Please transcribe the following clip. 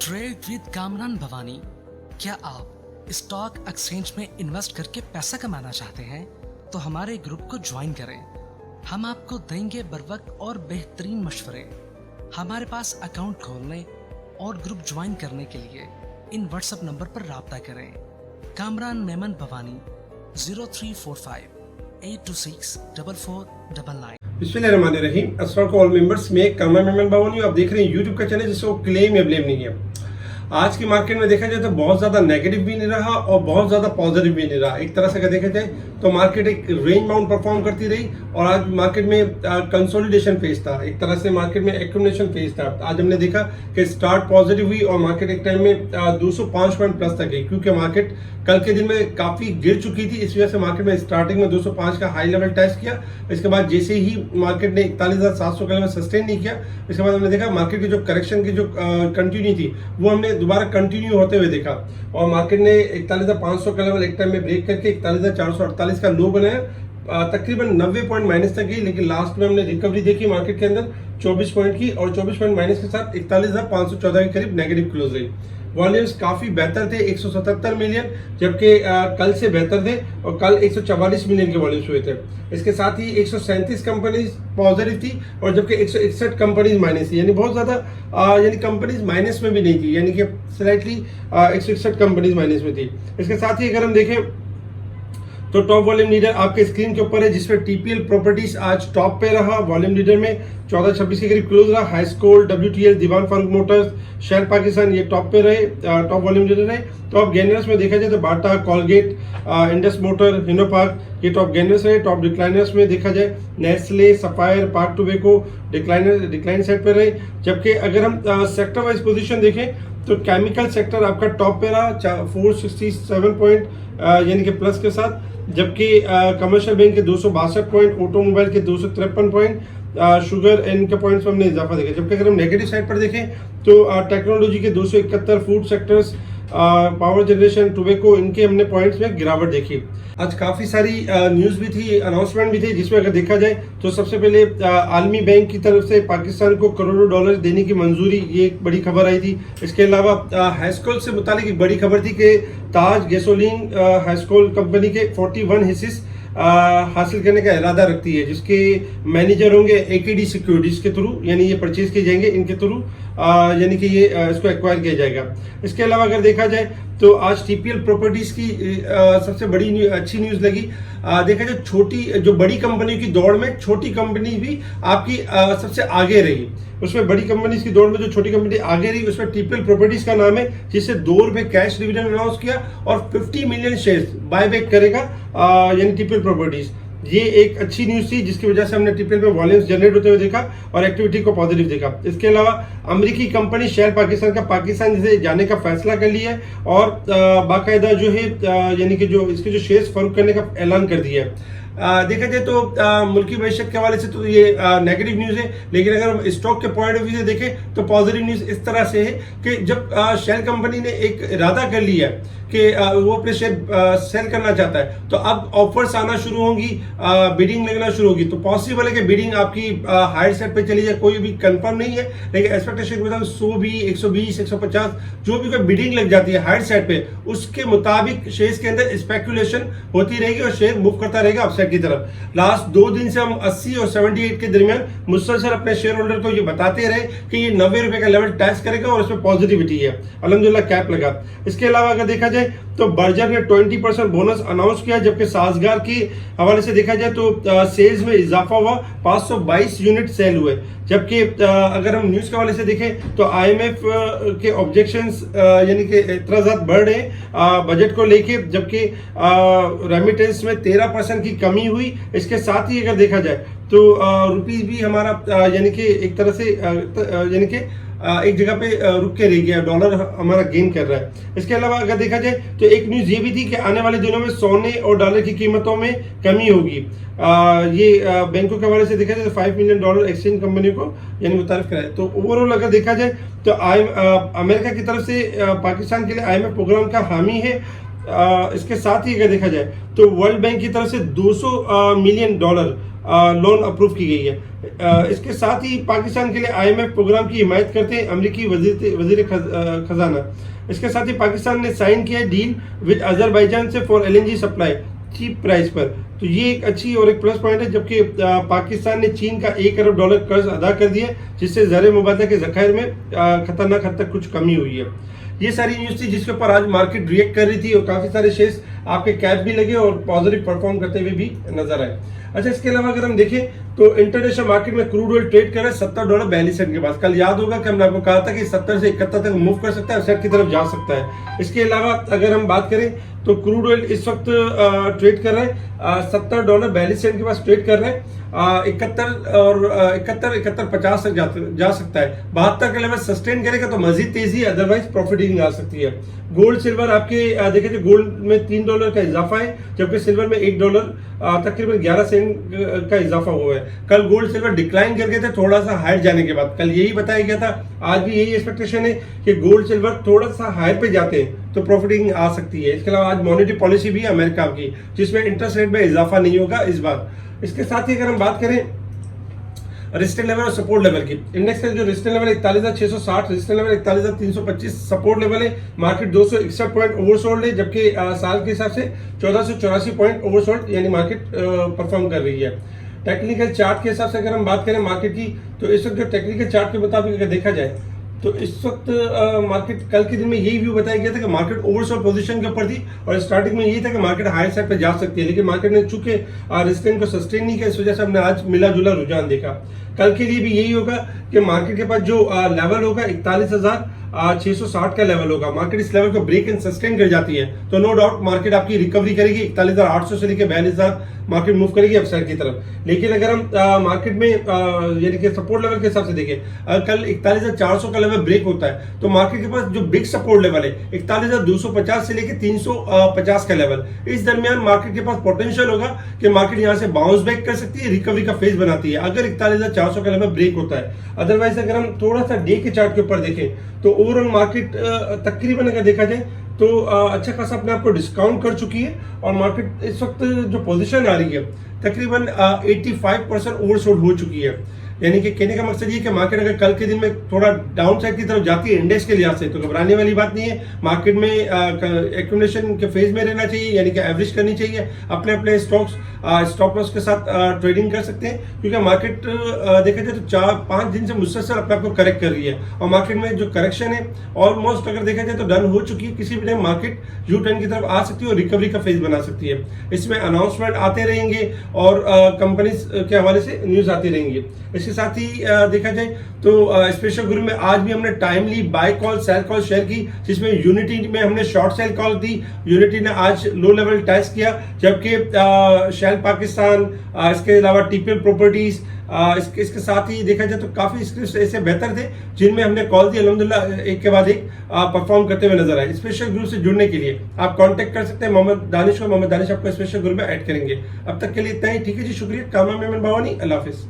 Trade with Kamran Bhavani. क्या आप stock exchange में इन्वेस्ट करके पैसा कमाना चाहते हैं तो हमारे ग्रुप को ज्वाइन करें। हम आपको देंगे बर वक्त और बेहतरीन मशवरे। हमारे पास अकाउंट खोलने और ग्रुप ज्वाइन करने के लिए इन व्हाट्सएप नंबर पर राब्ता करें। कामरान मेमन भवानी 0345 826 4499। बिस्मिल्लाहिर्रहमानिर्रहीम। अस्सलाम वालेकुम ऑल मेंबर्स, मैं कामरान मेमन भवानी। आप देख रहे हैं यूट्यूब का चैनल जिसको क्लेम या ब्लेम नहीं है। आज की मार्केट में देखा जाए तो बहुत ज्यादा नेगेटिव भी नहीं रहा और बहुत ज्यादा पॉजिटिव भी नहीं रहा। एक तरह से अगर देखा जाए तो मार्केट एक रेंज बाउंड परफॉर्म करती रही और आज मार्केट में कंसोलिडेशन फेज था। एक तरह से मार्केट में एक्यूमुलेशन फेज था। आज हमने देखा कि स्टार्ट पॉजिटिव हुई और मार्केट एक टाइम में 205 पॉइंट प्लस तक गई, क्योंकि मार्केट कल के दिन में काफी गिर चुकी थी। इस वजह से मार्केट में स्टार्टिंग में 205 का हाई लेवल टेस्ट किया। इसके बाद जैसे ही मार्केट ने 41,700 का लेवल सस्टेन नहीं किया, इसके बाद हमने देखा मार्केट की जो करेक्शन की जो कंटिन्यू थी वो हमने दोबारा कंटिन्यू होते हुए देखा और मार्केट ने 41,500 का लेवल एक टाइम में ब्रेक करके 41,448 का लो बनाया। तकरीबन 90 पॉइंट माइनस तक गई, लेकिन लास्ट में हमने रिकवरी देखी मार्केट के अंदर 24 पॉइंट की और 24 पॉइंट माइनस के साथ 41,514 के करीब नेगेटिव क्लोज रही। वॉल्यूम्स काफी बेहतर थे, 177 मिलियन, जबकि कल से बेहतर थे और कल 144 मिलियन के वॉल्यूम्स हुए थे। इसके साथ ही 137 कंपनीज पॉजिटिव थी और जबकि 161 कंपनीज माइनस थी, यानी बहुत ज्यादा यानी कंपनीज माइनस में भी नहीं थी, यानी कि स्लाइटली 161 कंपनीज माइनस में थी। इसके साथ ही अगर हम देखें तो टॉप वॉल्यूम लीडर आपके स्क्रीन के ऊपर है, जिसमें टीपीएल प्रॉपर्टीज आज टॉप पे रहा। वॉल्यूम लीडर में 1426 के करीब क्लोज रहा। हाईस्कोल, WTL, दीवान फारूक मोटर्स, शेयर पाकिस्तान ये टॉप पे रहे, टॉप वॉल्यूम लीडर रहे। टॉप गेनर्स में देखा जाए तो बाटा, कॉलगेट, इंडस मोटर, हिनोपार्क ये टॉप गेनर्स रहे। टॉप डिक्लाइनर्स में देखा जाए Nestle, sapphire, park tobacco decline side पे रहे। जबकि अगर हम सेक्टर वाइज पोजीशन देखें तो केमिकल सेक्टर आपका टॉप पे रहा 467 पॉइंट यानी कि प्लस के साथ, जबकि कमर्शियल बैंक के 262 पॉइंट, ऑटोमोबाइल के 253 पॉइंट, शुगर इनके पॉइंट्स में हमने इजाफा देखा। जबकि अगर हम नेगेटिव साइड पर देखें तो टेक्नोलॉजी के 271, food sectors, power generation, tobacco इनके हमने पॉइंट्स में गिरावट देखी। आज काफी सारी न्यूज भी थी, अनाउंसमेंट भी थी, जिसमें अगर देखा जाए तो सबसे पहले आलमी बैंक की तरफ से पाकिस्तान को करोड़ों डॉलर देने की मंजूरी, ये एक बड़ी खबर आई थी। इसके अलावा हैस्कोल से मुतालिक एक बड़ी खबर थी कि ताज गैसोलीन हैस्कोल कंपनी के 41 हिस्से हासिल करने का इरादा रखती है, जिसके मैनेजर होंगे AKD सिक्योरिटीज के थ्रू, यानी ये परचेज किए जाएंगे इनके थ्रू, यानी कि ये इसको एक्वायर किया जाएगा। इसके अलावा अगर देखा जाए तो आज टीपीएल प्रॉपर्टीज की सबसे बड़ी अच्छी न्यूज लगी। देखा जाए छोटी जो बड़ी कंपनी की दौड़ में छोटी कंपनी भी आपकी सबसे आगे रही। उसमें बड़ी कंपनी की दौड़ में जो छोटी कंपनी आगे रही उसमें टीपीएल प्रॉपर्टीज का नाम है, जिससे ₹2 कैश डिविडेंड अनाउंस किया और 50 मिलियन शेयर्स बायबैक करेगा यानी टीपीएल प्रॉपर्टीज। ये एक अच्छी न्यूज थी, जिसकी वजह से हमने टीपीएल में वॉल्यूम्स जनरेट होते हुए देखा और एक्टिविटी को पॉजिटिव देखा। इसके अलावा अमेरिकी कंपनी शेयर पाकिस्तान का पाकिस्तान से जाने का फैसला कर लिया है और बाकायदा जो है यानी कि जो इसके जो शेयर्स फरोख्त करने का ऐलान कर दिया है। देखा जाए तो मुल्की मैशत के हवाले से तो ये नेगेटिव न्यूज है, लेकिन अगर हम स्टॉक के पॉइंट ऑफ व्यू से देखें तो पॉजिटिव न्यूज इस तरह से है कि जब शेल कंपनी ने एक इरादा कर लिया है कि वो अपने शेयर सेल करना चाहता है, तो अब ऑफर्स आना शुरू होंगी, बिडिंग लगना शुरू होगी। तो पॉसिबल है कि बिडिंग आपकी हायर साइड पे चली जाए, कोई भी कंफर्म नहीं है, लेकिन एक्सपेक्टेशन के मुताबिक 100 भी 120 150 जो भी कोई बिडिंग लग जाती है हायर साइड पे, उसके मुताबिक शेयर्स के अंदर स्पेकुलेशन होती रहेगी और शेयर मूव करता रहेगा अपसाइड की तरफ। लास्ट 2 दिन से हम 80 और 78 के दरमियान मुसलसल अपने शेयर होल्डर को ये बताते रहे कि ये 90 रुपए का लेवल टेस्ट करेगा और इसमें पॉजिटिविटी है। अल्हम्दुलिल्लाह कैप लगा। इसके अलावा अगर देखा जाए तो बर्जर ने 20% बोनस अनाउंस किया, जबकि साजगार की हवाले से देखा जाए तो सेल्स में इजाफा हुआ, 522 यूनिट सेल हुए। जबकि अगर हम न्यूज के हवाले से देखें तो IMF के ऑब्जेक्शंस यानी कि एतराजात बढ़ रहे हैं बजट को लेके, जबकि रेमिटेंस में 13% की कमी हुई। इसके साथ ही अगर देखा जाए तो रुपीज भी हमारा यानी कि एक तरह से यानी कि एक जगह पे रुक के रह गया, डॉलर हमारा गेन कर रहा है। इसके अलावा अगर देखा जाए तो एक न्यूज ये भी थी कि आने वाले दिनों में सोने और डॉलर की कीमतों में कमी होगी। ये बैंकों के हवाले से देखा जाए तो $5 मिलियन एक्सचेंज कंपनी को यानी मुतारिफ कराए। तो ओवरऑल अगर देखा जाए तो अमेरिका की तरफ से पाकिस्तान के लिए IMF प्रोग्राम का हामी है इसके साथ ही अगर देखा जाए तो वर्ल्ड बैंक की तरफ से 200 मिलियन डॉलर लोन अप्रूव की गई है। इसके साथ ही पाकिस्तान के लिए IMF प्रोग्राम की हिमायत करते हैं अमेरिकी वजीर खजाना। इसके साथ ही पाकिस्तान ने साइन किया डील विद अजरबैजान से for LNG supply cheap price पर। तो ये एक अच्छी और एक प्लस पॉइंट है, जबकि पाकिस्तान ने चीन का $1 अरब कर्ज अदा कर दिया, जिससे ज़र मुबादला के ज़खायर में खतरनाक हद तक कुछ कमी हुई है। ये सारी न्यूज़ थी जिसके ऊपर आज मार्केट रिएक्ट कर रही थी और काफ़ी सारे शेयर्स आपके कैप भी लगे और पॉजिटिव परफॉर्म करते हुए भी नजर आए। अच्छा, इसके अलावा अगर हम देखें तो इंटरनेशनल मार्केट में क्रूड ऑयल ट्रेड कर रहा है $70.42 के पास। कल याद होगा कि हमने आपको कहा था कि 70 से 71 तक मूव कर सकता है, सेट की तरफ जा सकता है। इसके अलावा अगर हम बात करें तो क्रूड ऑयल इस वक्त ट्रेड कर रहा है $70.42 के पास ट्रेड कर रहे हैं। 71-50 तक जा सकता है। 72 का लेवल सस्टेन करेगा तो मजीद तेजी, अदरवाइज प्रॉफिटिंग आ सकती है। गोल्ड सिल्वर आपके देखिए गोल्ड में $3 का इजाफा है, जबकि सिल्वर में $1 तकरीबन 11 सेंट का इजाफा हुआ है। कल गोल्ड सिल्वर डिक्लाइन कर गए थे थोड़ा सा हायर जाने के बाद, कल यही बताया गया था, आज भी यही एक्सपेक्टेशन है कि गोल्ड सिल्वर थोड़ा सा हायर पे जाते हैं तो प्रॉफिटिंग आ सकती है। इसके अलावा आज मॉनेटरी पॉलिसी भी है अमेरिका की, जिसमें इंटरेस्ट रेट में इजाफा नहीं होगा इस बार। इसके साथ ही अगर हम बात करें रेजिस्टेंस लेवल और सपोर्ट लेवल की, इंडेक्स का जो resistance level 41,660, resistance level 41,325, support level है मार्केट 261 पॉइंट ओवरसोल्ड है, जबकि साल के हिसाब से 1484 पॉइंट ओवरसोल्ड यानी मार्केट परफॉर्म कर रही है। टेक्निकल चार्ट के हिसाब से अगर हम बात करें मार्केट की, तो इस वक्त जो टेक्निकल चार्ट के मुताबिक अगर देखा जाए तो इस वक्त मार्केट, कल के दिन में यही व्यू बताया गया था कि मार्केट ओवरसोल्ड पोजीशन के ऊपर थी और स्टार्टिंग में यही था कि मार्केट हायर साइड पे जा सकती है, लेकिन मार्केट ने चूंकि रेजिस्टेंस को सस्टेन नहीं किया, इस वजह से हमने आज मिला जुला रुझान देखा। कल के लिए भी यही होगा कि मार्केट के पास जो लेवल होगा 41,660 का लेवल होगा। मार्केट इस लेवल को ब्रेक एंड सस्टेन कर जाती है तो नो डाउट मार्केट आपकी रिकवरी करेगी, 41,800 से लेकर 42,000 मार्केट मूव करेगी अपसाइड की तरफ। लेकिन अगर हम मार्केट में यानी कि सपोर्ट लेवल के हिसाब से देखें, कल 41,400 का लेवल ब्रेक होता है तो मार्केट के पास जो बिग सपोर्ट लेवल है 41,250 से लेकर 350 का लेवल, इस दरमियान मार्केट के पास पोटेंशियल होगा कि मार्केट यहां से बाउंस बैक कर सकती है, रिकवरी का फेज बनाती है अगर 41,400 का लेवल ब्रेक होता है। अदरवाइज अगर हम थोड़ा सा डे के चार्ट के ऊपर देखें तो ओवरऑल मार्केट तकरीबन अगर देखा जाए तो अच्छा खासा अपने आप को डिस्काउंट कर चुकी है और मार्केट इस वक्त जो पोजीशन आ रही है तकरीबन 85% ओवरसोल्ड हो चुकी है। यानी कि कहने का मकसद ये कि मार्केट अगर कल के दिन में थोड़ा डाउन साइड की तरफ जाती है इंडेक्स के लिहाज से तो घबराने वाली बात नहीं है। मार्केट में एक्यूमुलेशन के फेज में रहना चाहिए, यानी कि एवरेज करनी चाहिए, अपने अपने स्टॉप लॉस के साथ ट्रेडिंग कर सकते हैं, क्योंकि मार्केट देखा जाए तो 4-5 दिन से मुसलसल अपने आप को करेक्ट कर रही है और मार्केट में जो करेक्शन है ऑलमोस्ट अगर देखा जाए तो डन हो चुकी है। किसी भी टाइम मार्केट यू टर्न की तरफ आ सकती है और रिकवरी का फेज बना सकती है। इसमें अनाउंसमेंट आते रहेंगे और कंपनीज के हवाले से न्यूज आती रहेंगी। इसके साथ ही देखा जाए तो स्पेशल ग्रुप में आज भी हमने timely buy call sell call share की, जिसमें यूनिटी में हमने शॉर्ट सेल कॉल दी। यूनिटी ने आज लो लेवल टेस्ट किया, जबकि शेल पाकिस्तान, इसके अलावा TPL प्रॉपर्टीज, इसके साथ ही देखा जाए तो काफी स्क्रिप्ट ऐसे बेहतर थे जिनमें हमने कॉल दी, अल्हम्दुलिल्लाह एक के बाद एक परफॉर्म करते हुए नजर आए। स्पेशल ग्रुप से जुड़ने के लिए आप कांटेक्ट कर सकते हैं मोहम्मद दानिश को, मोहम्मद दानिश आपको स्पेशल ग्रुप में ऐड करेंगे। अब तक के लिए इतना ही, ठीक है जी, शुक्रिया। कामा मेमन भवानी, अल्लाह हाफिज।